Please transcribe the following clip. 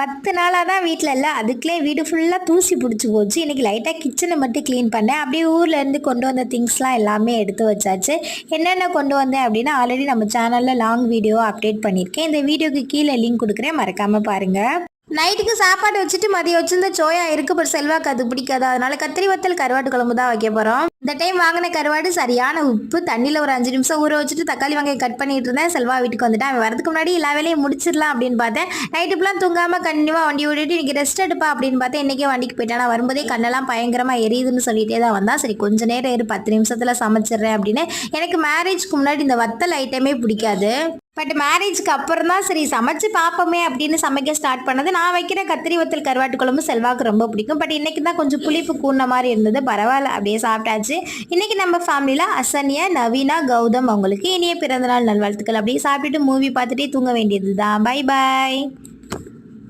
10 நாளாக தான் வீட்டில் இல்லை, அதுக்குள்ளே வீடு ஃபுல்லாக தூசி பிடிச்சி போச்சு. இன்றைக்கி லைட்டாக கிச்சனை மட்டும் க்ளீன் பண்ணேன். அப்படியே ஊர்லேருந்து கொண்டு வந்த திங்ஸ்லாம் எல்லாமே எடுத்து வச்சாச்சு. என்னென்ன கொண்டு வந்தேன் அப்படின்னா ஆல்ரெடி நம்ம சேனலில் லாங் வீடியோ அப்டேட் பண்ணியிருக்கேன். இந்த வீடியோக்கு கீழே லிங்க் கொடுக்குறேன், மறக்காமல் பாருங்கள். நைட்டுக்கு சாப்பாடு வச்சுட்டு மதியம் வச்சிருந்த சோயா இருக்குது, பட் செல்வாக்கு அது பிடிக்காது. அதனால கத்திரி வத்தல் கருவாட்டு குழம்பு தான் வைக்க போகிறோம். இந்த டைம் வாங்கின கருவாடு சரியான உப்பு, தண்ணியில் ஒரு 5 நிமிஷம் ஊற வச்சுட்டு தக்காளி வெங்காயம் கட் பண்ணிட்டு இருந்தேன். செல்வா வீட்டுக்கு வந்துட்டேன். அவன் வரதுக்கு முன்னாடி எல்லா வேலையும் முடிச்சிடலாம் அப்படின்னு பார்த்தேன். நைட்டு ஃபுல்லாக தூங்காமல் கண்டினியூவாக வண்டி ஓடிட்டு இன்றைக்கி ரெஸ்ட் எடுப்பா அப்படின்னு பார்த்தேன். இன்றைக்கே வண்டிக்கு போயிட்டேன். நான் வரும்போதே கண்ணெல்லாம் பயங்கரமாக எரியுதுன்னு சொல்லிட்டே தான் வந்தான். சரி கொஞ்ச நேரம் 10 நிமிஷத்தில் சமைச்சிட்றேன் அப்படின்னு. எனக்கு மேரேஜ்க்கு முன்னாடி இந்த வத்தல் ஐட்டமே பிடிக்காது. பட் மேரேஜ்க்கு அப்புறம் தான் சரி சமைச்சு பார்ப்போமே அப்படின்னு சமைக்க ஸ்டார்ட் பண்ணது. நான் வைக்கிற கத்திரி வத்தல் கருவாட்டு குழம்பு செல்வாக்கு ரொம்ப பிடிக்கும். பட் இன்றைக்கி தான் கொஞ்சம் புளிப்பு கூடின மாதிரி இருந்தது. பரவாயில்ல, அப்படியே சாப்பிட்டாச்சு. இன்றைக்கி நம்ம ஃபேமிலியில் அசன்யா, நவீனா, கௌதம் அவங்களுக்கு இனிய பிறந்தநாள் நல்வாழ்த்துக்கள். அப்படியே சாப்பிட்டுட்டு மூவி பார்த்துட்டே தூங்க வேண்டியது தான். Bye bye.